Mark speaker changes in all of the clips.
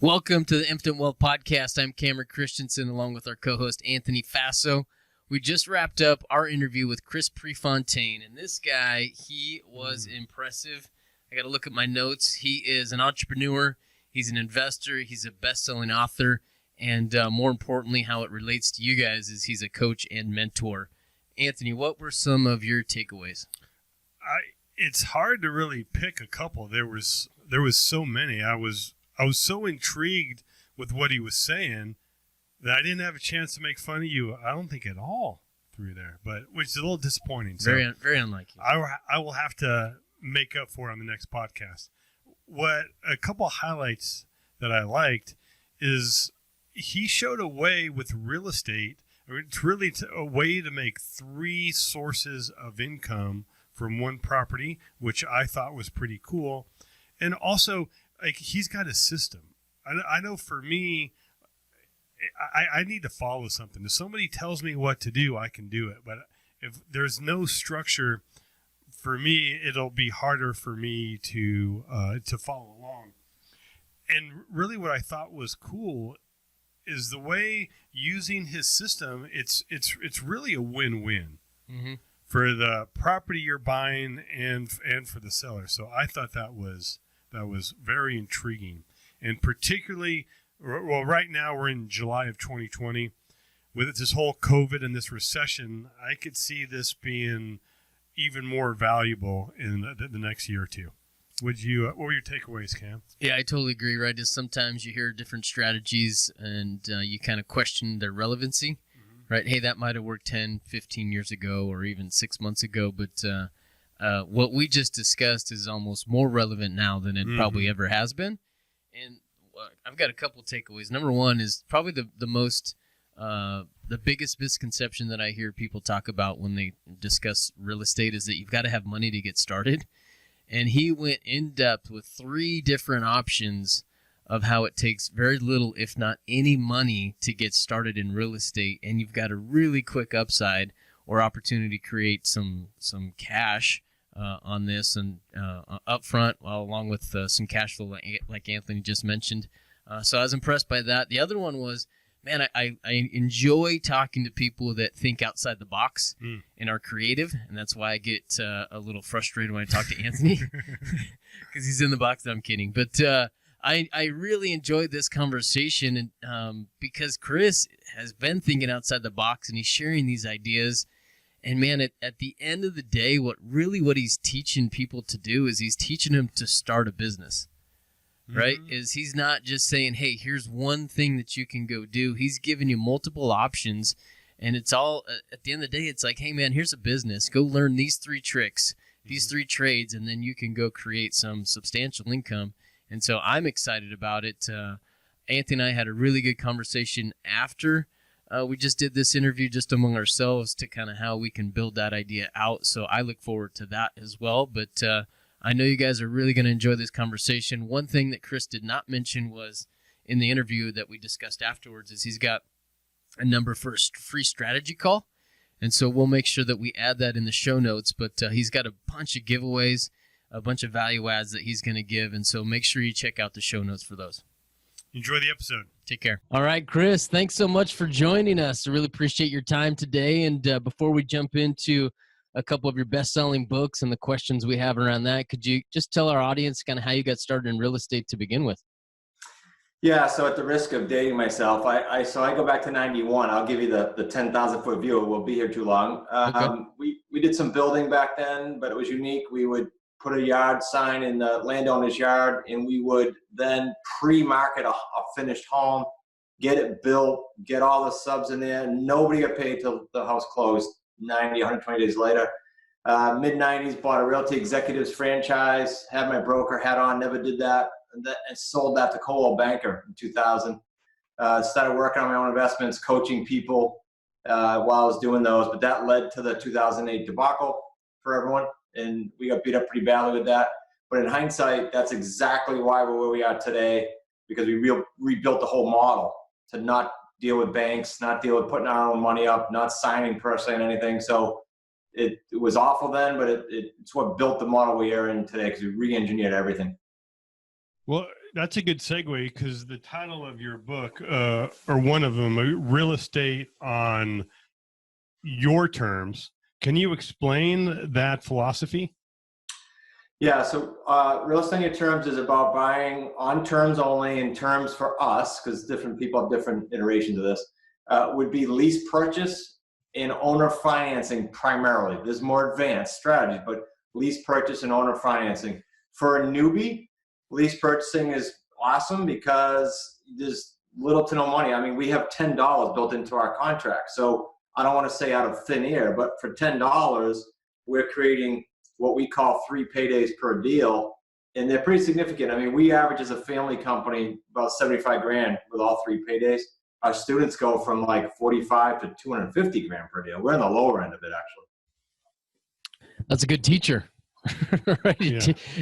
Speaker 1: Welcome to the Infinite Wealth Podcast. I'm Cameron Christensen along with our co-host Anthony Faso. We just wrapped up our interview with Chris Prefontaine, and this guy, he was impressive. I got to look at my notes. He is an entrepreneur. He's an investor. He's a best-selling author. And more importantly, how it relates to you guys is he's a coach and mentor. Anthony, what were some of your takeaways?
Speaker 2: It's hard to really pick a couple. There was so many. I was so intrigued with what he was saying that I didn't have a chance to make fun of you, I don't think at all through there, which is a little disappointing. So
Speaker 1: Very unlike you.
Speaker 2: I will have to make up for it on the next podcast. What a couple of highlights that I liked is he showed a way with real estate. It's really a way to make three sources of income from one property, which I thought was pretty cool. And also, like, he's got a system. I know for me, I need to follow something. If somebody tells me what to do, I can do it. But if there's no structure, for me, it'll be harder for me to follow along. And really what I thought was cool is the way using his system, it's really a win-win for the property you're buying and for the seller. So I thought that was very intriguing. And particularly, well, right now we're in July of 2020. With this whole COVID and this recession, I could see this being even more valuable in the next year or two. What were your takeaways, Cam?
Speaker 1: Yeah, I totally agree, right? Just sometimes you hear different strategies and you kind of question their relevancy, right? Hey, that might have worked 10, 15 years ago or even 6 months ago, but what we just discussed is almost more relevant now than it probably ever has been. And I've got a couple takeaways. Number one is probably the biggest misconception that I hear people talk about when they discuss real estate is that you've got to have money to get started. And he went in depth with 3 different options of how it takes very little, if not any money to get started in real estate. And you've got a really quick upside or opportunity to create some cash on this and up front, along with some cash flow like Anthony just mentioned. So I was impressed by that. The other one was, man, I enjoy talking to people that think outside the box and are creative, and that's why I get a little frustrated when I talk to Anthony because he's in the box. I'm kidding. But I really enjoyed this conversation and because Chris has been thinking outside the box and he's sharing these ideas. And man, at the end of the day, what he's teaching people to do is he's teaching them to start a business, right? Is he's not just saying, hey, here's one thing that you can go do. He's giving you multiple options. And it's all, at the end of the day, it's like, hey, man, here's a business. Go learn these 3 tricks, these 3 trades, and then you can go create some substantial income. And so I'm excited about it. Anthony and I had a really good conversation after we just did this interview just among ourselves to kind of how we can build that idea out. So I look forward to that as well. But I know you guys are really going to enjoy this conversation. One thing that Chris did not mention was in the interview that we discussed afterwards is he's got a number for a free strategy call. And so we'll make sure that we add that in the show notes. But he's got a bunch of giveaways, a bunch of value adds that he's going to give. And so make sure you check out the show notes for those.
Speaker 2: Enjoy the episode.
Speaker 1: Take care. All right, Chris, thanks so much for joining us. I really appreciate your time today. And before we jump into a couple of your best-selling books and the questions we have around that, could you just tell our audience kind of how you got started in real estate to begin with?
Speaker 3: Yeah, so at the risk of dating myself, I go back to 91. I'll give you the 10,000-foot view. We'll be here too long.
Speaker 1: Okay.
Speaker 3: We did some building back then, but it was unique. We would put a yard sign in the landowner's yard, and we would then pre-market a finished home, get it built, get all the subs in there. Nobody got paid till the house closed 90, 120 days later. Mid-90s, bought a Realty Executives franchise, had my broker hat on, never did that, and sold that to Coldwell Banker in 2000. Started working on my own investments, coaching people while I was doing those, but that led to the 2008 debacle for everyone. And we got beat up pretty badly with that. But in hindsight, that's exactly why we're where we are today, because we rebuilt the whole model to not deal with banks, not deal with putting our own money up, not signing personally on anything. So it was awful then, but it's what built the model we are in today because we re-engineered everything.
Speaker 2: Well, that's a good segue, because the title of your book, or one of them, Real Estate on Your Terms. Can you explain that philosophy?
Speaker 3: Yeah, so real estate on your terms is about buying on terms only, and terms for us, because different people have different iterations of this, would be lease purchase and owner financing primarily. There's more advanced strategies, but lease purchase and owner financing. For a newbie, lease purchasing is awesome because there's little to no money. I mean, we have $10 built into our contract. So I don't want to say out of thin air, but for $10, we're creating what we call 3 paydays per deal. And they're pretty significant. I mean, we average as a family company about 75 grand with all 3 paydays. Our students go from like 45 to 250 grand per deal. We're in the lower end of it, actually.
Speaker 1: That's a good teacher. Right?
Speaker 2: Yeah.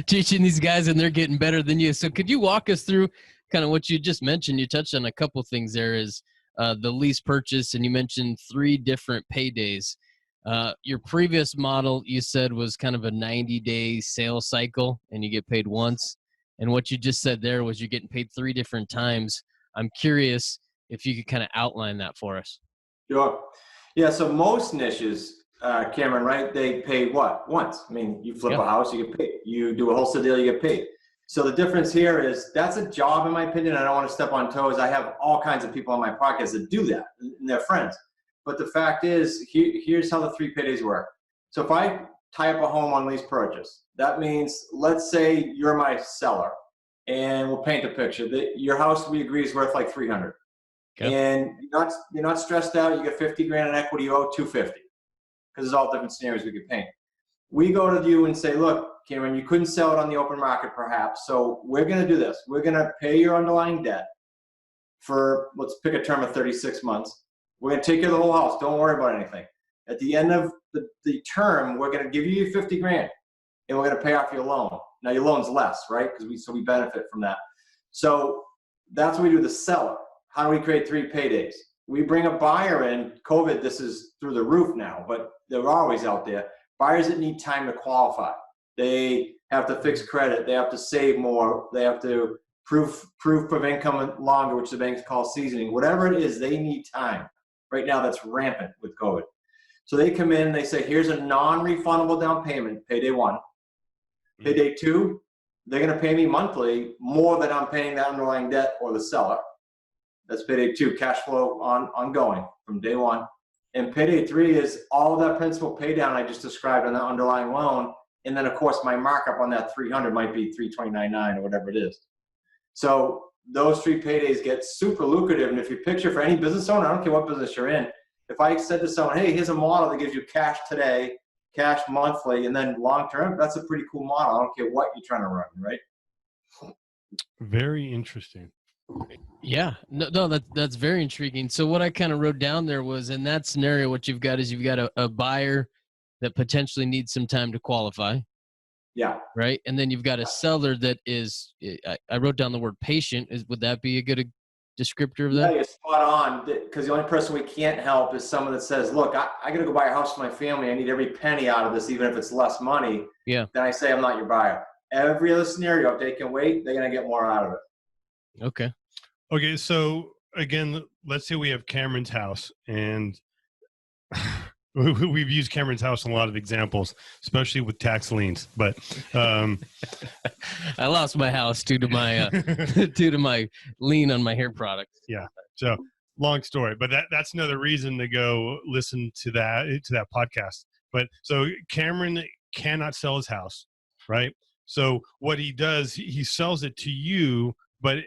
Speaker 1: Teaching these guys, and they're getting better than you. So could you walk us through kind of what you just mentioned? You touched on a couple things there, is the lease purchase, and you mentioned 3 different paydays. Your previous model, you said, was kind of a 90-day sales cycle, and you get paid once. And what you just said there was you're getting paid 3 different times. I'm curious if you could kind of outline that for us.
Speaker 3: Sure. Yeah, so most niches, Cameron, right, they pay what? Once. I mean, you flip a house, you get paid. You do a wholesale deal, you get paid. So the difference here is that's a job, in my opinion. I don't want to step on toes. I have all kinds of people on my podcast that do that, and they're friends. But the fact is, here's how the 3 paydays work. So if I tie up a home on lease purchase, that means, let's say you're my seller, and we'll paint a picture. Your house, we agree, is worth like 300. Okay. And you're not stressed out. You get 50 grand in equity, you owe 250, because there's all different scenarios we could paint. We go to you and say, look, Cameron, you couldn't sell it on the open market perhaps, so we're going to do this. We're going to pay your underlying debt for, let's pick a term of 36 months. We're going to take care of the whole house. Don't worry about anything. At the end of the term, we're going to give you 50 grand, and we're going to pay off your loan. Now, your loan's less, right? Because we benefit from that. So that's what we do with the seller. How do we create 3 paydays? We bring a buyer in. COVID, this is through the roof now, but they're always out there. Buyers that need time to qualify. They have to fix credit. They have to save more. They have to proof of income longer, which the banks call seasoning. Whatever it is, they need time. Right now, that's rampant with COVID. So they come in and they say, here's a non-refundable down payment, payday 1. Payday 2, they're going to pay me monthly more than I'm paying that underlying debt or the seller. That's payday 2, cash flow ongoing from day 1. And payday 3 is all of that principal pay down I just described on the underlying loan. And then, of course, my markup on that 300 might be 329.9 or whatever it is. So those 3 paydays get super lucrative. And if you picture, for any business owner, I don't care what business you're in, if I said to someone, hey, here's a model that gives you cash today, cash monthly, and then long term, that's a pretty cool model. I don't care what you're trying to run, right?
Speaker 2: Very interesting.
Speaker 1: Yeah, no, that's very intriguing. So what I kind of wrote down there was, in that scenario, what you've got is you've got a buyer that potentially needs some time to qualify.
Speaker 3: Yeah.
Speaker 1: Right. And then you've got a seller that is, I wrote down the word patient. Would that be a good descriptor of that?
Speaker 3: Yeah, you're spot on. Because the only person we can't help is someone that says, look, I got to go buy a house for my family. I need every penny out of this, even if it's less money.
Speaker 1: Yeah.
Speaker 3: Then I say, I'm not your buyer. Every other scenario, if they can wait, they're going to get more out of it.
Speaker 1: Okay.
Speaker 2: Okay. So again, let's say we have Cameron's house, and we've used Cameron's house in a lot of examples, especially with tax liens. But
Speaker 1: I lost my house due to my lien on my hair products.
Speaker 2: Yeah. So long story, but that's another reason to go listen to that podcast. But so Cameron cannot sell his house, right? So what he does, he sells it to you, but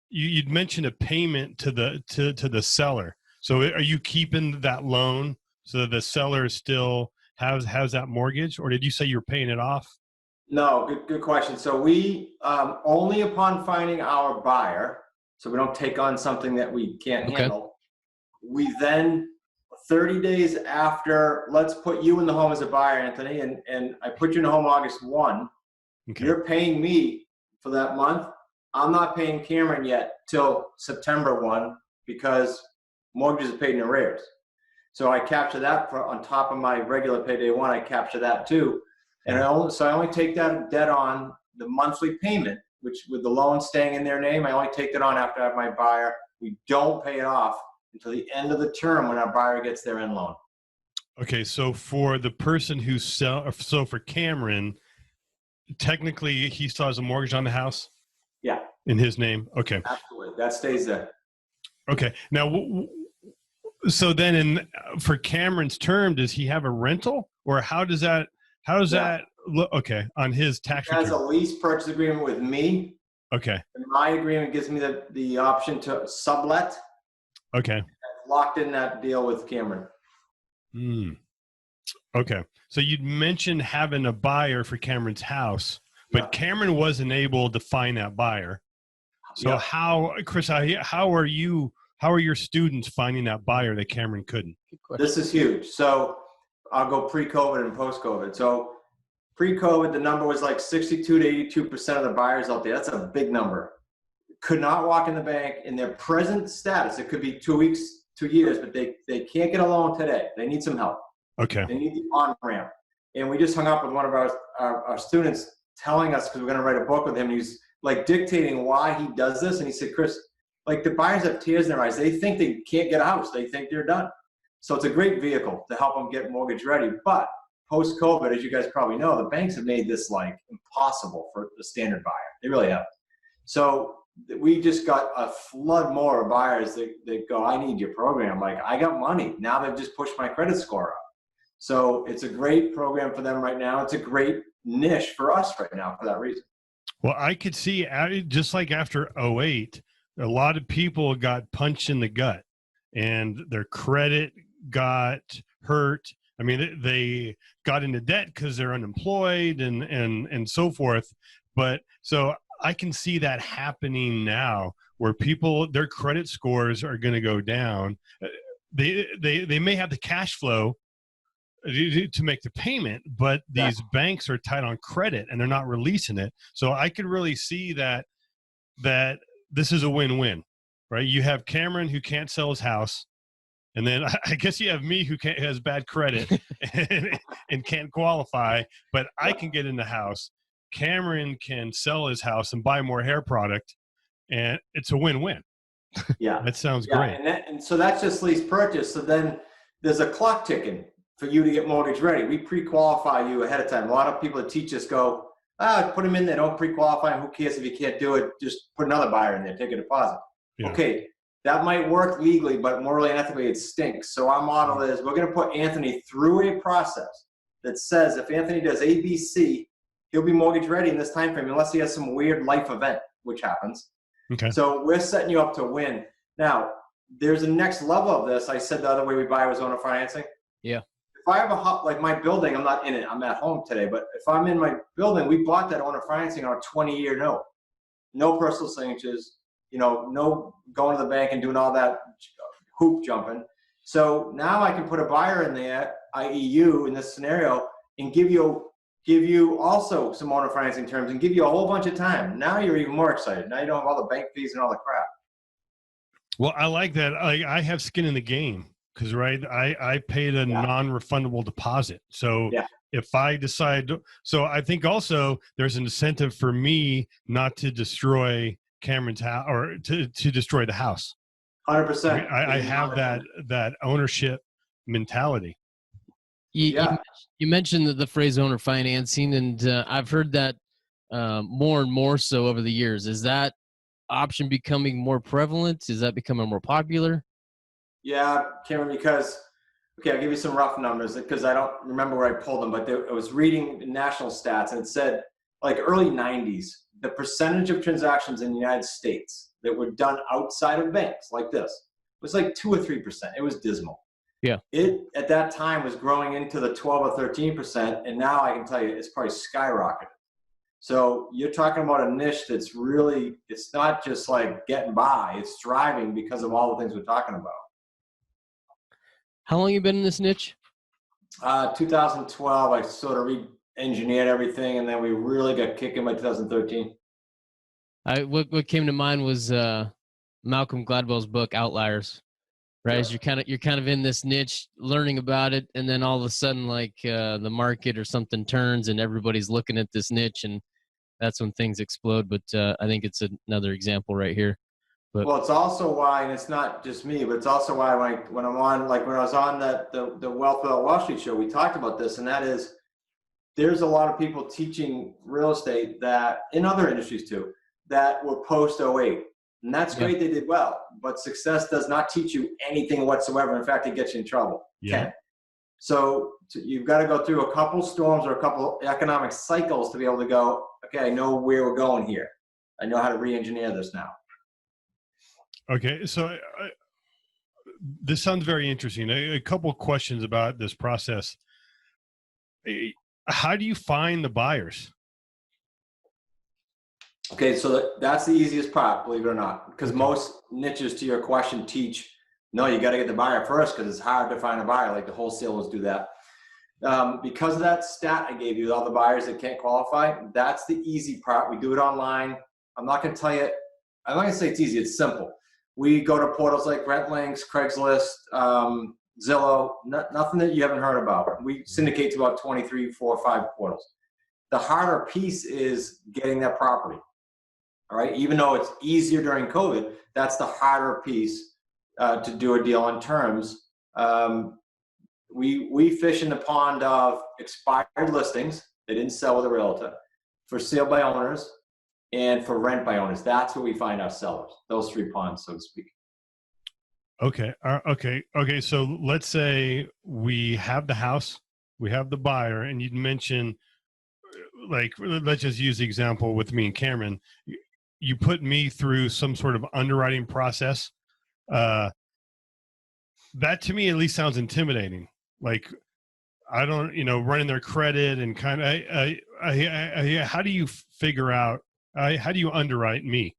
Speaker 2: you'd mentioned a payment to the seller. So are you keeping that loan so the seller still has that mortgage, or did you say you're paying it off?
Speaker 3: No, good question. So we only upon finding our buyer, so we don't take on something that we can't handle. We then 30 days after, let's put you in the home as a buyer, Anthony, and I put you in the home August 1. Okay. You're paying me for that month. I'm not paying Cameron yet till September 1 because mortgages are paid in arrears. So I capture that on top of my regular payday 1. I capture that too, and I only take that debt on the monthly payment. which with the loan staying in their name, I only take it on after I have my buyer. We don't pay it off until the end of the term when our buyer gets their end loan.
Speaker 2: Okay, so for the person who so for Cameron, technically he still has a mortgage on the house?
Speaker 3: Yeah.
Speaker 2: In his name? Okay.
Speaker 3: Absolutely. That stays there.
Speaker 2: Okay. Now, so then for Cameron's term, does he have a rental, or how does that look? Okay. On his tax
Speaker 3: return. He has
Speaker 2: return.
Speaker 3: a lease purchase agreement with me.
Speaker 2: Okay.
Speaker 3: And my agreement gives me the option to sublet.
Speaker 2: Okay.
Speaker 3: I've locked in that deal with Cameron.
Speaker 2: Okay. So you'd mentioned having a buyer for Cameron's house, but Cameron wasn't able to find that buyer. So how, Chris, how are your students finding that buyer that Cameron couldn't?
Speaker 3: This is huge. So I'll go pre-COVID and post-COVID. So pre-COVID, the number was like 62 to 82% of the buyers out there. That's a big number. Could not walk in the bank in their present status. It could be 2 weeks, 2 years, but they can't get a loan today. They need some help.
Speaker 2: Okay.
Speaker 3: They need the on-ramp. And we just hung up with one of our students telling us, because we're going to write a book with him, and he's like dictating why he does this. And he said, Chris, like the buyers have tears in their eyes. They think they can't get a house. They think they're done. So it's a great vehicle to help them get mortgage ready. But post-COVID, as you guys probably know, the banks have made this like impossible for the standard buyer. They really have. So we just got a flood more of buyers that go, I need your program. Like, I got money. Now they've just pushed my credit score up. So it's a great program for them right now. It's a great niche for us right now for that reason.
Speaker 2: Well, I could see, just like after 2008, a lot of people got punched in the gut and their credit got hurt. I mean, they got into debt because they're unemployed and so forth. But so I can see that happening now, where people, their credit scores are going to go down. They may have the cash flow to make the payment, but these banks are tight on credit and they're not releasing it. So I could really see that this is a win-win, right? You have Cameron who can't sell his house, and then I guess you have me who has bad credit and can't qualify, but I can get in the house. Cameron can sell his house and buy more hair product, and it's a win-win.
Speaker 3: Yeah.
Speaker 2: That sounds great.
Speaker 3: And so that's just lease purchase. So then there's a clock ticking for you to get mortgage ready. We pre-qualify you ahead of time. A lot of people that teach us go, put them in there, don't pre-qualify. Who cares if you can't do it? Just put another buyer in there, take a deposit. Yeah. Okay, that might work legally, but morally and ethically it stinks. So our model is we're going to put Anthony through a process that says if Anthony does A, B, C, he'll be mortgage ready in this time frame unless he has some weird life event, which happens.
Speaker 2: Okay.
Speaker 3: So we're setting you up to win. Now, there's a next level of this. I said the other way we buy was owner financing.
Speaker 1: Yeah.
Speaker 3: If I have like my building, I'm not in it, I'm at home today, but if I'm in my building, we bought that owner financing on a 20-year note. No personal signatures, no going to the bank and doing all that hoop jumping. So now I can put a buyer in there, i.e. you in this scenario, and give you also some owner financing terms and give you a whole bunch of time. Now you're even more excited. Now you don't have all the bank fees and all the crap.
Speaker 2: Well, I like that. I have skin in the game. Because, right, I paid a non-refundable deposit. So if I decide, so I think also there's an incentive for me not to destroy Cameron's house or to destroy the house.
Speaker 3: 100%.
Speaker 2: I have that ownership mentality.
Speaker 1: You mentioned the phrase owner financing, and I've heard that more and more so over the years. Is that option becoming more prevalent? Is that becoming more popular?
Speaker 3: Yeah, Cameron, because, I'll give you some rough numbers because I don't remember where I pulled them, but I was reading national stats and it said like early 90s, the percentage of transactions in the United States that were done outside of banks like this was like 2 or 3%. It was dismal.
Speaker 1: Yeah. It
Speaker 3: at that time was growing into the 12 or 13%. And now I can tell you it's probably skyrocketed. So you're talking about a niche that's really, it's not just like getting by, it's thriving because of all the things we're talking about.
Speaker 1: How long you been in this niche?
Speaker 3: 2012, I sort of re-engineered everything, and then we really got kicking by 2013.
Speaker 1: What came to mind was Malcolm Gladwell's book Outliers, right? Yeah. You're kind of in this niche, learning about it, and then all of a sudden, like the market or something turns, and everybody's looking at this niche, and that's when things explode. But I think it's another example right here. But
Speaker 3: well, it's also why, and it's not just me, but it's also why when I'm on, like when I was on the Wealth Without Wall Street show, we talked about this, and that is there's a lot of people teaching real estate that in other industries too, that were post '08. And that's great, they did well, but success does not teach you anything whatsoever. In fact, it gets you in trouble.
Speaker 2: Yeah.
Speaker 3: So you've got to go through a couple storms or a couple economic cycles to be able to go, okay, I know where we're going here. I know how to re-engineer this now.
Speaker 2: Okay, so this sounds very interesting. A couple of questions about this process. How do you find the buyers?
Speaker 3: Okay, so that's the easiest part, believe it or not, because most niches, to your question, teach, no, you got to get the buyer first because it's hard to find a buyer, like the wholesalers do that. Because of that stat I gave you, all the buyers that can't qualify, that's the easy part. We do it online. I'm not going to tell you, I'm not going to say it's easy, it's simple. We go to portals like RentLinks, Craigslist, Zillow, nothing that you haven't heard about. We syndicate to about 23, 4 or 5 portals. The harder piece is getting that property. All right, even though it's easier during COVID, that's the harder piece to do a deal on terms. We fish in the pond of expired listings. They didn't sell with a realtor, for sale by owners, and for rent by owners. That's where we find our sellers, those 3 ponds, so to speak.
Speaker 2: Okay. Okay. So let's say we have the house, we have the buyer, and you'd mention, like, let's just use the example with me and Cameron. You put me through some sort of underwriting process. That to me at least sounds intimidating. Like, I don't, running their credit and kind of, how do you figure out, how do you underwrite me?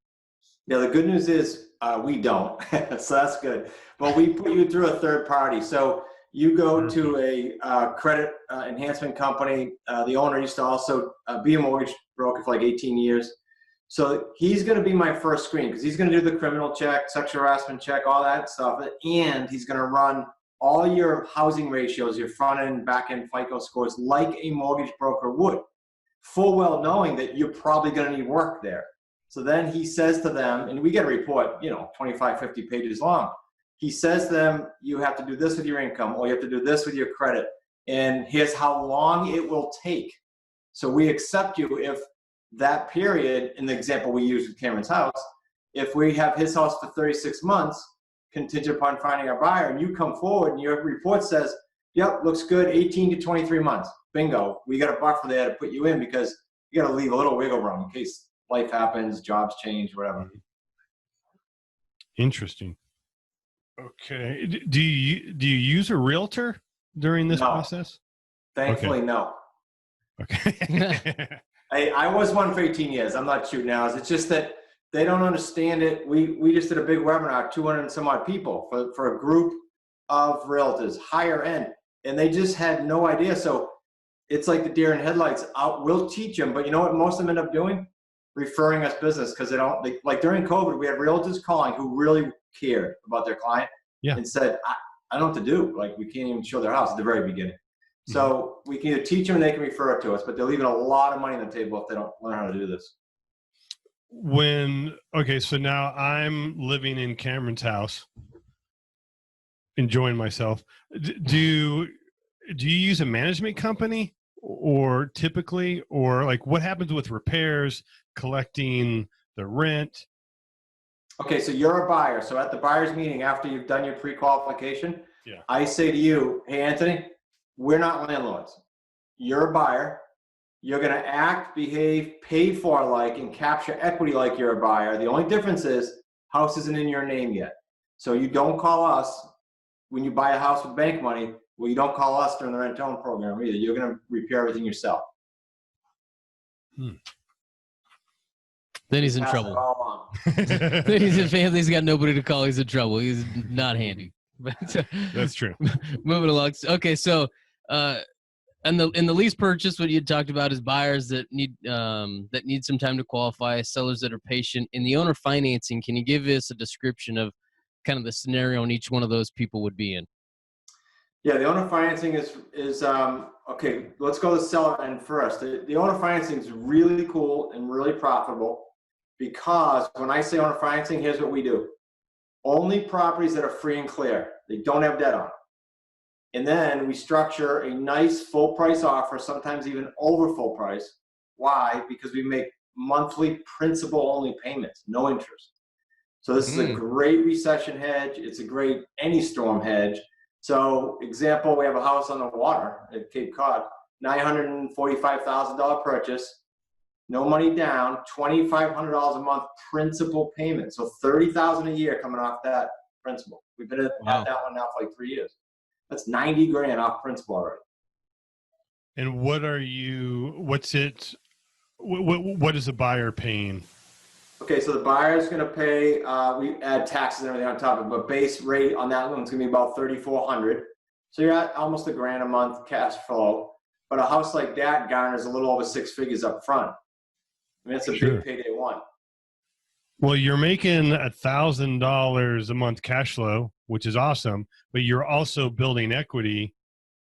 Speaker 3: Yeah, the good news is we don't, so that's good. But we put you through a third party. So you go to a credit enhancement company. The owner used to also be a mortgage broker for like 18 years. So he's going to be my first screen because he's going to do the criminal check, sexual harassment check, all that stuff. And he's going to run all your housing ratios, your front end, back end FICO scores like a mortgage broker would, full well knowing that you're probably going to need work there. So then he says to them, and we get a report, 25, 50 pages long. He says to them, you have to do this with your income, or you have to do this with your credit. And here's how long it will take. So we accept you if that period, in the example we use with Cameron's house, if we have his house for 36 months, contingent upon finding our buyer, and you come forward and your report says, yep, looks good, 18 to 23 months. Bingo. We got a buffer there to put you in because you got to leave a little wiggle room in case life happens, jobs change, whatever.
Speaker 2: Interesting. Okay. Do you use a realtor during this process?
Speaker 3: Thankfully, no.
Speaker 2: Okay.
Speaker 3: I was one for 18 years. I'm not shooting arrows. It's just that they don't understand it. We just did a big webinar, 200 and some odd people for a group of realtors, higher end, and they just had no idea. So it's like the deer in headlights. We'll teach them, but you know what most of them end up doing? Referring us business because like during COVID, we had realtors calling who really cared about their client and said, I don't know what to do. Like, we can't even show their house at the very beginning. So we can either teach them and they can refer it to us, but they're leaving a lot of money on the table if they don't learn how to do this.
Speaker 2: So now I'm living in Cameron's house, enjoying myself. Do you use a management company or typically, or like what happens with repairs, collecting the rent?
Speaker 3: Okay, so you're a buyer. So at the buyer's meeting, after you've done your pre-qualification, I say to you, hey, Anthony, we're not landlords. You're a buyer. You're going to act, behave, pay for like, and capture equity like you're a buyer. The only difference is house isn't in your name yet. So you don't call us when you buy a house with bank money. Well, you don't call us during the rent-to-own program either. You're going to repair everything yourself.
Speaker 1: Then he's in trouble. Then his family's got nobody to call. He's in trouble. He's not handy.
Speaker 2: That's true.
Speaker 1: Moving along. Okay, so in the lease purchase, what you talked about is buyers that need some time to qualify, sellers that are patient. In the owner financing, can you give us a description of kind of the scenario in each one of those people would be in?
Speaker 3: Yeah, the owner financing is Okay, let's go to the seller end first. The owner financing is really cool and really profitable because when I say owner financing, here's what we do. Only properties that are free and clear. They don't have debt on them. And then we structure a nice full price offer, sometimes even over full price. Why? Because we make monthly principal only payments, no interest. So this is a great recession hedge. It's a great any storm hedge. So example, we have a house on the water at Cape Cod, $945,000 purchase, no money down, $2,500 a month principal payment. So $30,000 a year coming off that principal. We've been at that one now for like 3 years. That's 90 grand off principal already.
Speaker 2: And what is the buyer paying?
Speaker 3: Okay, so the buyer is going to pay, we add taxes and everything on top of it, but base rate on that loan is going to be about $3,400. So you're at almost $1,000 a month cash flow. But a house like that garners a little over 6 figures up front. I mean, it's a big payday one.
Speaker 2: Well, you're making $1,000 a month cash flow, which is awesome, but you're also building equity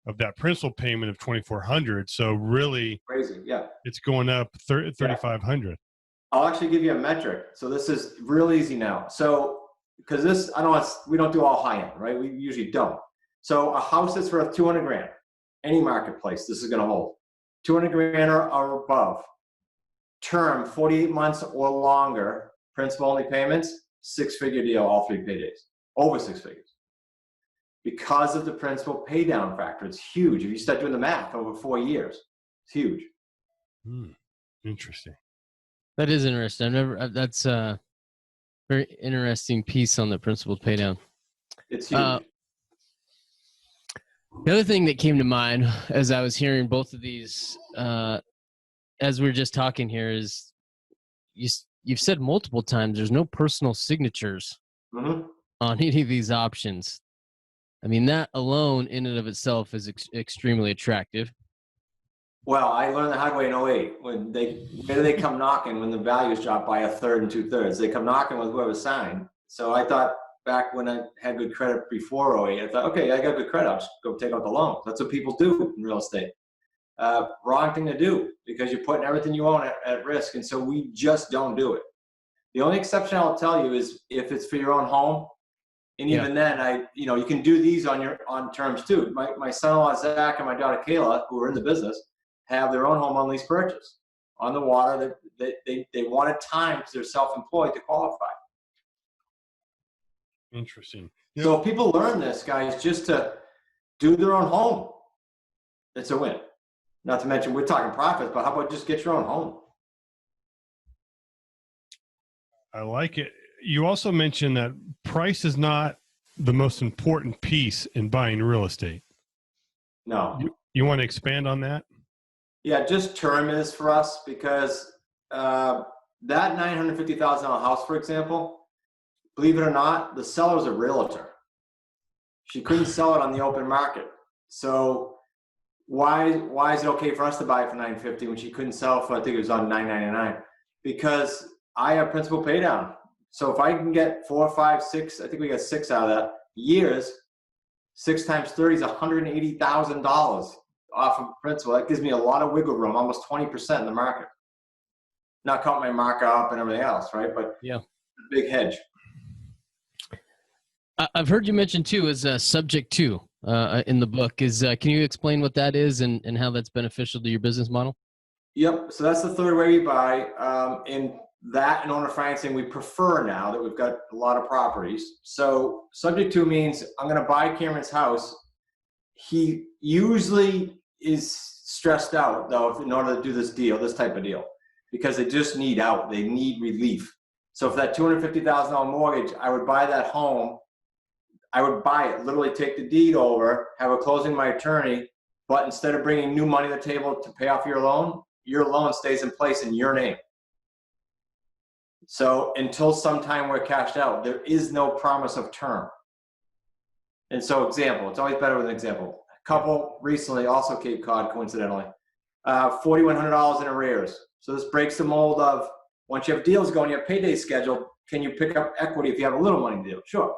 Speaker 2: of that principal payment of $2,400. So really
Speaker 3: crazy, yeah.
Speaker 2: It's going up $3,500.
Speaker 3: I'll actually give you a metric. So this is real easy now. So because this, we don't do all high end, right? We usually don't. So a house that's worth 200 grand, any marketplace, this is going to hold 200 grand or above. Term 48 months or longer, principal only payments, 6-figure deal, all 3 paydays, over 6 figures. Because of the principal pay down factor, it's huge. If you start doing the math over 4 years, it's huge.
Speaker 2: Interesting.
Speaker 1: That is interesting. That's a very interesting piece on the principal pay down.
Speaker 3: It's huge.
Speaker 1: The other thing that came to mind as I was hearing both of these, as we were just talking here, is you've said multiple times there's no personal signatures on any of these options. I mean, that alone in and of itself is extremely attractive.
Speaker 3: Well, I learned the hard way in 08. Where do they come knocking when the values drop by 1/3 and 2/3? They come knocking with whoever signed. So I thought back when I had good credit before 08, I thought, okay, I got good credit. I'll just go take out the loan. That's what people do in real estate. Wrong thing to do because you're putting everything you own at risk. And so we just don't do it. The only exception I'll tell you is if it's for your own home. And even then, you can do these on terms too. My son-in-law Zach and my daughter Kayla, who are in the business, have their own home on lease purchase on the water. They wanted time because they're self-employed to qualify.
Speaker 2: Interesting.
Speaker 3: So if people learn this, guys, just to do their own home, it's a win. Not to mention, we're talking profits, but how about just get your own home?
Speaker 2: I like it. You also mentioned that price is not the most important piece in buying real estate.
Speaker 3: No.
Speaker 2: You want to expand on that?
Speaker 3: Yeah, just term is for us because that $950,000 house, for example, believe it or not, the seller's a realtor. She couldn't sell it on the open market. So why is it okay for us to buy it for $950 when she couldn't sell it for, I think it was on $999? Because I have principal pay down. So if I can get 4, 5, 6, I think we got 6 out of that years, 6 times 30 is $180,000 off of principal. That gives me a lot of wiggle room, almost 20% in the market. Not counting my markup and everything else, right? But
Speaker 1: yeah,
Speaker 3: big hedge.
Speaker 1: I've heard you mention too is subject to in the book. Can you explain what that is and how that's beneficial to your business model?
Speaker 3: Yep. So that's the third way we buy. In that and owner financing, we prefer now that we've got a lot of properties. So subject to means I'm going to buy Cameron's house. He usually is stressed out though in order to do this deal, this type of deal, because they just need out. They need relief. So for that $250,000 mortgage, I would buy that home. I would buy it, literally take the deed over, have a closing my attorney, but instead of bringing new money to the table to pay off your loan stays in place in your name. So until sometime we're cashed out, there is no promise of term. And so example, it's always better with an example. A couple recently, also Cape Cod, coincidentally, $4,100 in arrears. So this breaks the mold of once you have deals going, you have payday scheduled, can you pick up equity if you have a little money deal? Sure.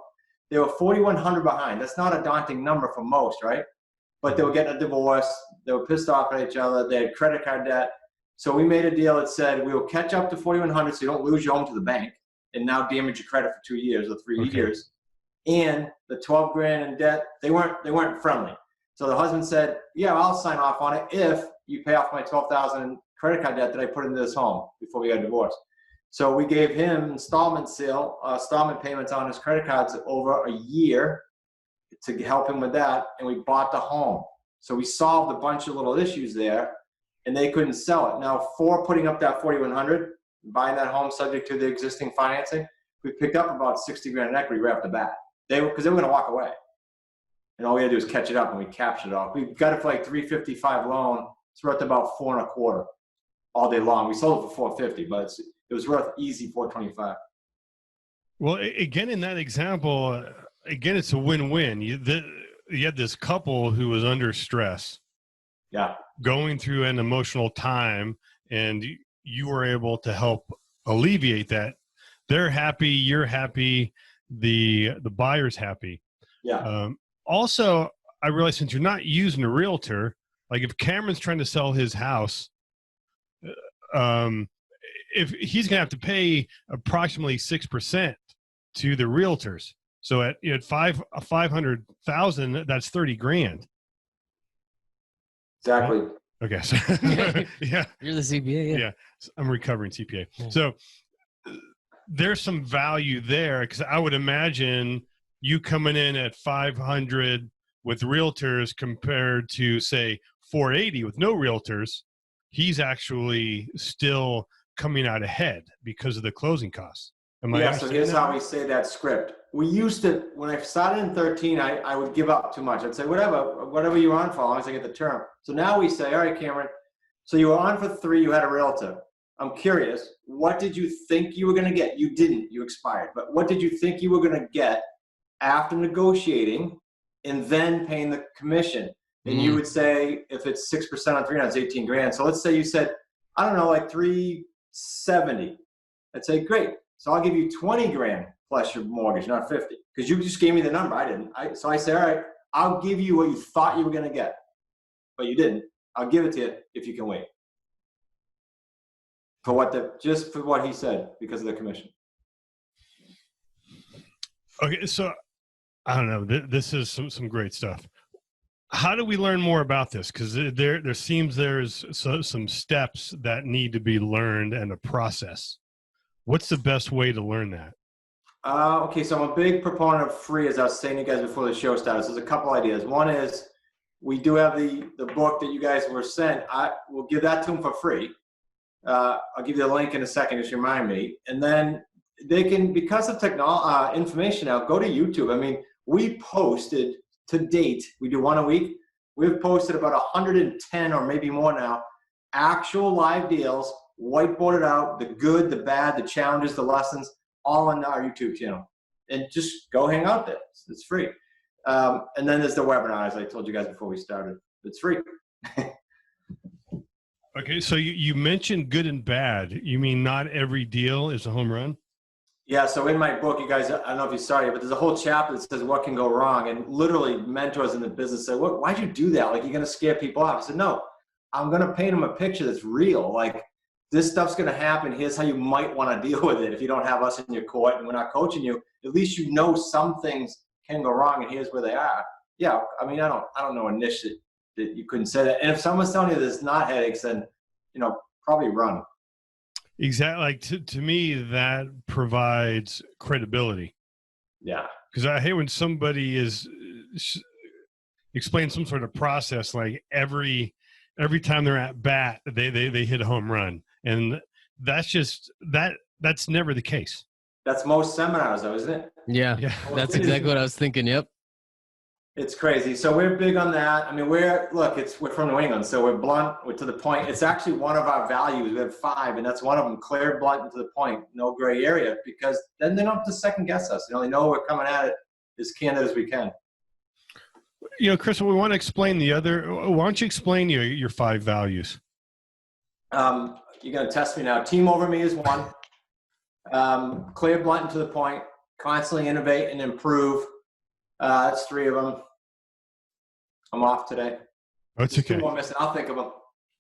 Speaker 3: They were $4,100 behind. That's not a daunting number for most, right? but they were getting a divorce. They were pissed off at each other. They had credit card debt. So we made a deal that said we will catch up to 4,100 so you don't lose your home to the bank and now damage your credit for 2 years or 3 years. And the 12 grand in debt, they weren't friendly. So the husband said, yeah, I'll sign off on it if you pay off my 12,000 credit card debt that I put into this home before we got divorced. So we gave him installment payments on his credit cards over a year to help him with that, and we bought the home. So we solved a bunch of little issues there, and they couldn't sell it. Now, for putting up that 4,100, buying that home subject to the existing financing, we picked up about 60 grand in equity right off the bat. Because they were going to walk away. And all we had to do was catch it up, and we captured it all. We got it for like $355 loan. It's worth about $4.25 all day long. We sold it for $450, but it was worth easy $425.
Speaker 2: Well, again, in that example, again, it's a win-win. You had this couple who was under stress, going through an emotional time, and you were able to help alleviate that. They're happy, you're happy, the buyer's happy. Also, I realize since you're not using a realtor, like if Cameron's trying to sell his house, if he's going to have to pay approximately 6% to the realtors. So at 500,000, that's 30 grand.
Speaker 3: Exactly.
Speaker 2: Okay. So yeah.
Speaker 1: You're the CPA.
Speaker 2: Yeah. I'm a recovering CPA. Yeah. So there's some value there, because I would imagine you coming in at 500 with realtors compared to say 480 with no realtors, he's actually still coming out ahead because of the closing costs.
Speaker 3: So here's how we say that script. We used to, when I started in 13, I would give up too much. I'd say, whatever you're on for, as long as I get the term. So now we say, all right, Cameron, so you were on for 3, you had a realtor. I'm curious, what did you think you were going to get? You didn't, you expired. But what did you think you were going to get after negotiating and then paying the commission? And you would say, if it's 6% on 300, it's 18 grand. So let's say you said, I don't know, like 370. I'd say, great. So I'll give you 20 grand plus your mortgage, not 50. Because you just gave me the number. I didn't. So I say, all right, I'll give you what you thought you were going to get. But you didn't. I'll give it to you if you can wait. Just for what he said, because of the commission.
Speaker 2: Okay, so I don't know. This is some great stuff. How do we learn more about this? Because there seems there's some steps that need to be learned and a process. What's the best way to learn that?
Speaker 3: Okay, so I'm a big proponent of free, as I was saying to you guys before the show started. So there's a couple ideas. One is we do have the book that you guys were sent. I will give that to them for free. I'll give you the link in a second, just remind me. And then they can, because of technology, information now, go to YouTube. I mean, we posted to date, we do one a week. We've posted about 110 or maybe more now, actual live deals, whiteboarded out, the good, the bad, the challenges, the lessons, all on our YouTube channel. And just go hang out there. It's free. And then there's the webinar, as I told you guys before we started. It's free.
Speaker 2: Okay, so you mentioned good and bad. You mean not every deal is a home run?
Speaker 3: Yeah, so in my book, you guys, I don't know if you saw it, but there's a whole chapter that says what can go wrong. And literally mentors in the business say, why'd you do that? Like, you're going to scare people off. I said, no, I'm going to paint them a picture that's real. Like, this stuff's going to happen. Here's how you might want to deal with it. If you don't have us in your court and we're not coaching you, at least you know some things can go wrong and here's where they are. Yeah, I mean, I don't know a niche that you couldn't say that. And if someone's telling you there's not headaches, then, probably run.
Speaker 2: Exactly. Like to me, that provides credibility.
Speaker 3: Yeah.
Speaker 2: Because I hate when somebody is explain some sort of process, like every time they're at bat, they hit a home run. And that's never the case.
Speaker 3: That's most seminars though, isn't it?
Speaker 1: Yeah. That's exactly what I was thinking. Yep.
Speaker 3: It's crazy. So we're big on that. I mean, we're from New England, so we're blunt, we're to the point. It's actually one of our values. We have 5, and that's one of them, clear, blunt, and to the point, no gray area, because then they don't have to second guess us. They know we're coming at it as candid as we can.
Speaker 2: Chris, we want to explain the other. Why don't you explain your 5 values?
Speaker 3: You're going to test me now. Team over me is 1. Clear, blunt, and to the point. Constantly innovate and improve. That's 3 of them. I'm off today.
Speaker 2: That's
Speaker 3: There's
Speaker 2: okay.
Speaker 3: 2 more missing. I'll think of them.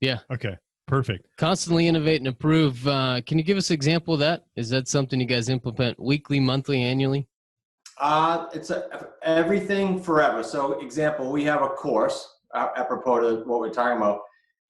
Speaker 1: Yeah.
Speaker 2: Okay. Perfect.
Speaker 1: Constantly innovate and improve. Can you give us an example of that? Is that something you guys implement weekly, monthly, annually?
Speaker 3: It's everything forever. So, example, we have a course apropos to what we're talking about,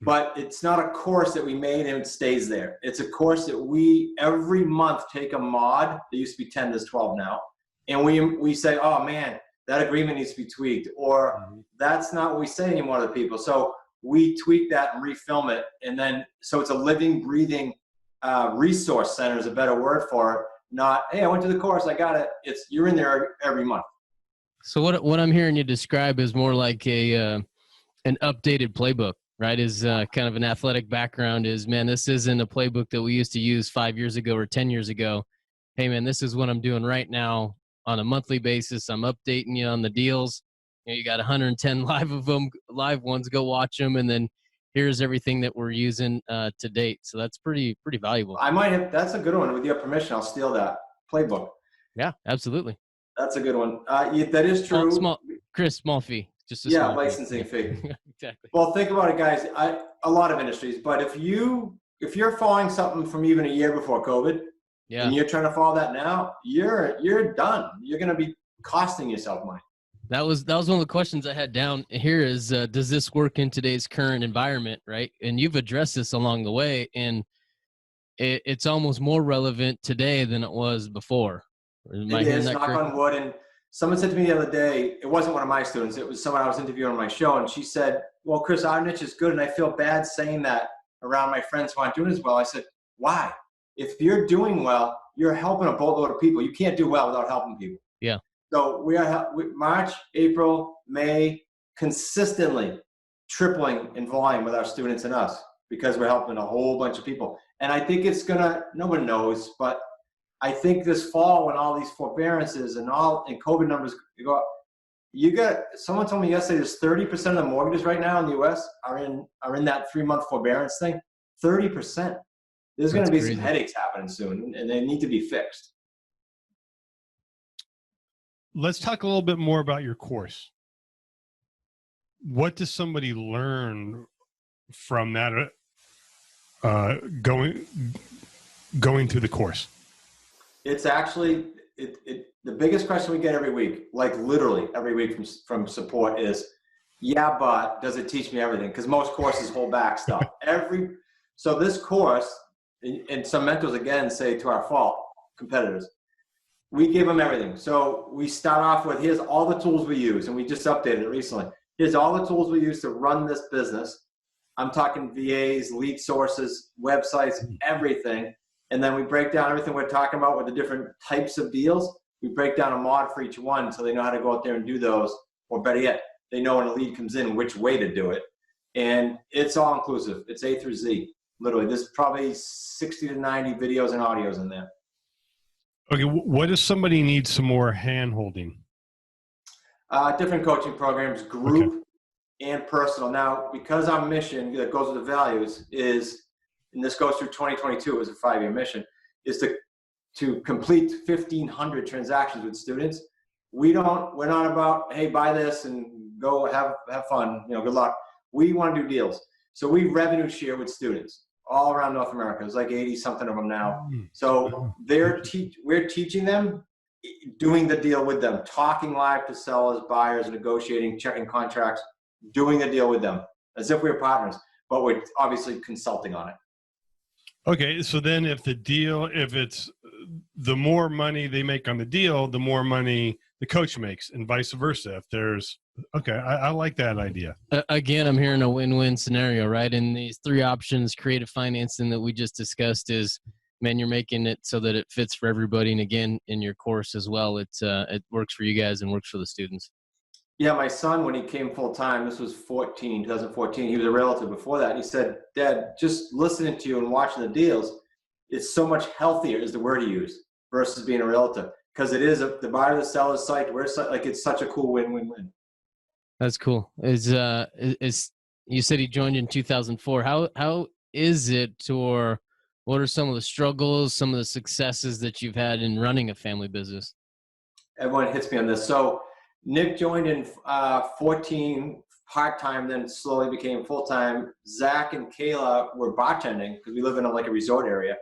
Speaker 3: but it's not a course that we made and it stays there. It's a course that we every month take a mod. There used to be 10, there's 12 now, and we say, oh man, that agreement needs to be tweaked, or that's not what we say anymore to people. So we tweak that and refilm it, and then so it's a living, breathing resource center is a better word for it. Not, hey, I went to the course, I got it. It's you're in there every month.
Speaker 1: So what I'm hearing you describe is more like an updated playbook, right? Is kind of an athletic background. Is, man, this isn't a playbook that we used to use 5 years ago or 10 years ago. Hey, man, this is what I'm doing right now on a monthly basis. I'm updating you on the deals. You got 110 live ones. Go watch them, and then here's everything that we're using to date. So that's pretty valuable.
Speaker 3: I might have. That's a good one. With your permission, I'll steal that playbook.
Speaker 1: Yeah, absolutely.
Speaker 3: That's a good one. That is true.
Speaker 1: Small fee. Just a small
Speaker 3: licensing fee.
Speaker 1: Exactly.
Speaker 3: Well, think about it, guys. A lot of industries, but if you're following something from even a year before COVID, and you're trying to follow that now, you're done. You're going to be costing yourself money.
Speaker 1: That was one of the questions I had down here is, does this work in today's current environment, right? And you've addressed this along the way, and it's almost more relevant today than it was before.
Speaker 3: It is, knock on wood. And someone said to me the other day, it wasn't one of my students, it was someone I was interviewing on my show, and she said, well, Chris, our niche is good, and I feel bad saying that around my friends who aren't doing as well. I said, why? If you're doing well, you're helping a boatload of people. You can't do well without helping people.
Speaker 1: Yeah.
Speaker 3: So we are March, April, May, consistently tripling in volume with our students and us because we're helping a whole bunch of people. And I think it's no one knows, but I think this fall when all these forbearances and COVID numbers go up, someone told me yesterday there's 30% of the mortgages right now in the US are in that 3-month forbearance thing. 30%. There's going to be some headaches happening soon, and they need to be fixed.
Speaker 2: Let's talk a little bit more about your course. What does somebody learn from that going through the course? It's actually
Speaker 3: the biggest question we get every week, like literally every week from support is, yeah, but does it teach me everything? Because most courses hold back stuff. So this course, and some mentors again say to our fault, competitors, we give them everything. So we start off with, here's all the tools we use, and we just updated it recently. Here's all the tools we use to run this business. I'm talking VAs, lead sources, websites, everything. And then we break down everything we're talking about with the different types of deals. We break down a mod for each one so they know how to go out there and do those. Or better yet, they know when a lead comes in, which way to do it. And it's all inclusive. It's A through Z. Literally, there's probably 60 to 90 videos and audios in there.
Speaker 2: Okay, what if somebody needs some more hand-holding?
Speaker 3: Different coaching programs, group and personal. Now, because our mission that goes with the values is, and this goes through 2022, it was a 5-year mission, is to complete 1,500 transactions with students. We're not about, hey, buy this and go have fun, good luck. We want to do deals. So we revenue share with students all around North America. There's like 80 something of them now. So we're teaching them, doing the deal with them, talking live to sellers, buyers, negotiating, checking contracts, doing the deal with them as if we're partners, but we're obviously consulting on it.
Speaker 2: Okay, so then if it's the more money they make on the deal, the more money the coach makes, and vice versa. I like that idea.
Speaker 1: Again, I'm hearing a win-win scenario, right? And these 3 options, creative financing that we just discussed is, man, you're making it so that it fits for everybody. And again, in your course as well, it works for you guys and works for the students.
Speaker 3: Yeah, my son, when he came full-time, this was 2014, he was a realtor before that. And he said, Dad, just listening to you and watching the deals, it's so much healthier is the word he used versus being a realtor. Because it is the buyer, the seller's site, it's such a cool win-win-win.
Speaker 1: That's cool. Is you said he joined in 2004. How is it, or what are some of the struggles, some of the successes that you've had in running a family business?
Speaker 3: Everyone hits me on this. So Nick joined in 14 part-time, then slowly became full-time. Zach and Kayla were bartending because we live in a resort area.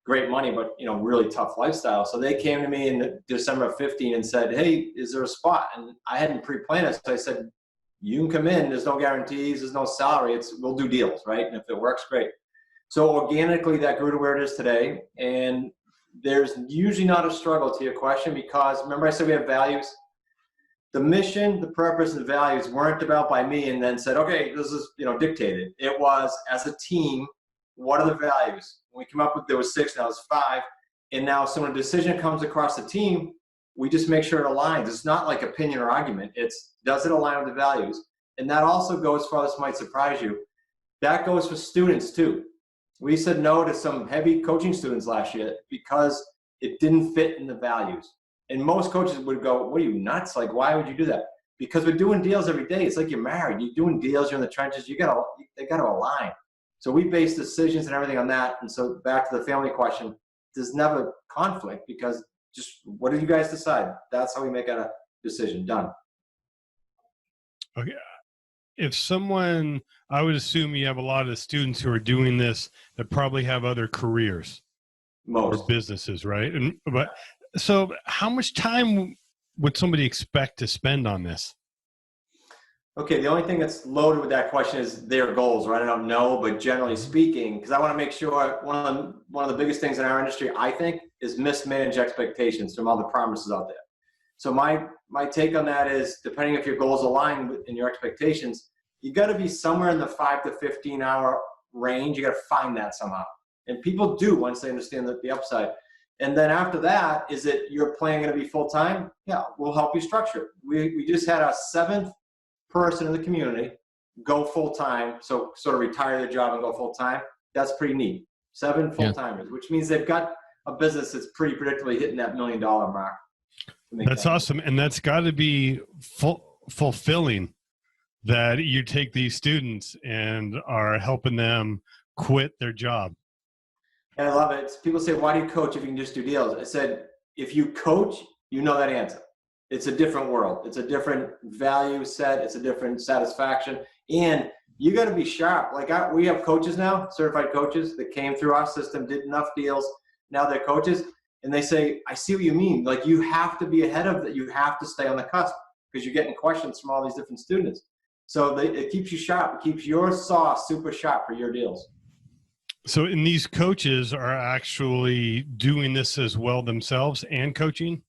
Speaker 3: Great money, but really tough lifestyle. So they came to me in December of 15 and said, hey, is there a spot? And I hadn't pre-planned it. So I said, you can come in. There's no guarantees. There's no salary. We'll do deals, right? And if it works, great. So organically that grew to where it is today. And there's usually not a struggle to your question, because remember I said we have values? The mission, the purpose, and the values weren't developed by me and then said, okay, this is dictated. It was, as a team, what are the values? When we came up with, there was 6, now it's 5. And now so when a decision comes across the team, we just make sure it aligns. It's not like opinion or argument. It's, does it align with the values? And that also goes for, this might surprise you, that goes for students too. We said no to some heavy coaching students last year because it didn't fit in the values. And most coaches would go, what are you, nuts? Like, why would you do that? Because we're doing deals every day. It's like you're married. You're doing deals. You're in the trenches. They got to align. So we base decisions and everything on that. And so back to the family question, there's never conflict, because just what did you guys decide? That's how we make a decision. Done.
Speaker 2: Okay. If someone, I would assume you have a lot of students who are doing this that probably have other careers or businesses, right? So how much time would somebody expect to spend on this?
Speaker 3: Okay, the only thing that's loaded with that question is their goals, right? I don't know, but generally speaking, because I want to make sure one of the biggest things in our industry, I think, is mismanaged expectations from all the promises out there. So my take on that is, depending if your goals align in your expectations, you got to be somewhere in the 5 to 15 hour range. You got to find that somehow, and people do once they understand the upside. And then after that, is it your plan going to be full time? Yeah, we'll help you structure it. We just had our 7th person in the community go full time, so sort of retire their job and go full time. That's pretty neat. 7 full timers, which means they've got a business that's pretty predictably hitting that $1 million mark.
Speaker 2: That's awesome. And that's got to be fulfilling, that you take these students and are helping them quit their job.
Speaker 3: And I love it. People say, why do you coach if you can just do deals? I said, if you coach, you know that answer. It's a different world. It's a different value set. It's a different satisfaction. And you got to be sharp. Like we have coaches now, certified coaches that came through our system, did enough deals. Now they're coaches. And they say, I see what you mean. Like, you have to be ahead of that. You have to stay on the cusp, because you're getting questions from all these different students. So it keeps you sharp. It keeps your sauce super sharp for your deals.
Speaker 2: So, and these coaches are actually doing this as well themselves and coaching?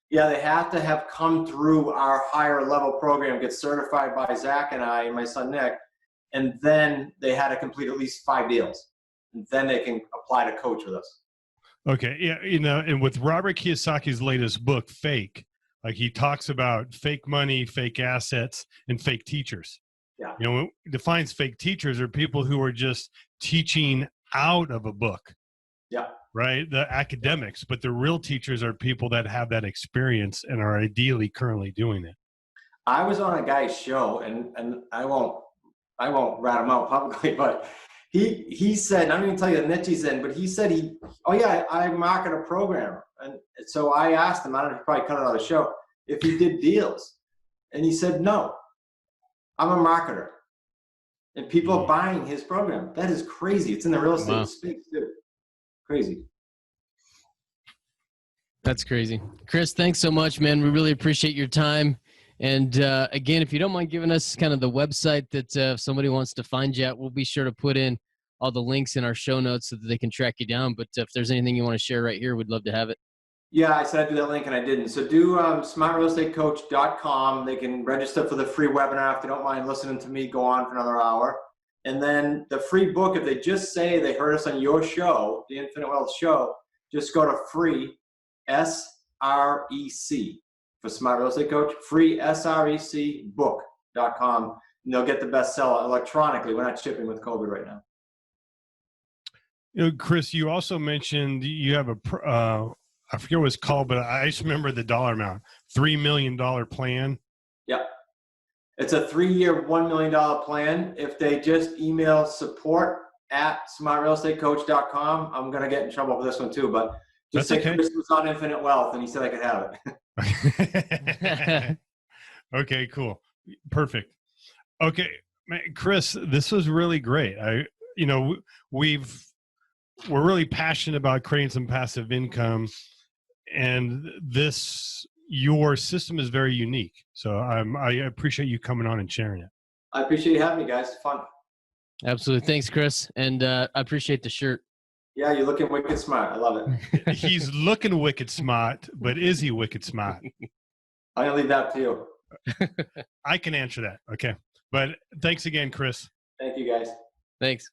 Speaker 3: Yeah, they have to have come through our higher level program, get certified by Zach and I and my son Nick, and then they had to complete at least 5 deals. And then they can apply to coach with us.
Speaker 2: Okay. Yeah. And with Robert Kiyosaki's latest book, Fake, like, he talks about fake money, fake assets, and fake teachers.
Speaker 3: Yeah.
Speaker 2: It defines fake teachers are people who are just teaching out of a book.
Speaker 3: Yeah.
Speaker 2: Right. The academics, but the real teachers are people that have that experience and are ideally currently doing it. I
Speaker 3: was on a guy's show, and I won't rat him out publicly, but he said, I don't even tell you the niche he's in, but he said I market a program. And so I asked him, I don't know if he probably cut it out of the show, if he did deals. And he said, no, I'm a marketer. And people are buying his program. That is crazy. It's in the real estate space too. Crazy.
Speaker 1: That's crazy. Chris, thanks so much, man. We really appreciate your time. And again, if you don't mind giving us kind of the website that if somebody wants to find you at, we'll be sure to put in all the links in our show notes so that they can track you down. But if there's anything you want to share right here, we'd love to have it.
Speaker 3: Yeah, I said I'd do that link and I didn't. So do smartrealestatecoach.com. They can register for the free webinar if they don't mind listening to me go on for another hour. And then the free book, if they just say they heard us on your show, the Infinite Wealth Show, just go to free SREC for Smart Real Estate Coach, free SRECbook.com. And they'll get the bestseller electronically. We're not shipping with COVID right now.
Speaker 2: Chris, you also mentioned you have I forget what it's called, but I just remember the dollar amount, $3 million plan.
Speaker 3: Yeah. It's a 3-year, $1 million plan. If they just email support@smartrealestatecoach.com, I'm going to get in trouble for this one too, but just say Chris was on Infinite Wealth and he said I could have it.
Speaker 2: Okay, cool. Perfect. Okay, man, Chris, this was really great. We're really passionate about creating some passive income, and your system is very unique. So I appreciate you coming on and sharing it.
Speaker 3: I appreciate you having me, guys. It's fun.
Speaker 1: Absolutely. Thanks, Chris. And I appreciate the shirt.
Speaker 3: Yeah, you're looking wicked smart. I love it.
Speaker 2: He's looking wicked smart, but is he wicked smart?
Speaker 3: I'm going to leave that to you.
Speaker 2: I can answer that. Okay. But thanks again, Chris.
Speaker 3: Thank you, guys.
Speaker 1: Thanks.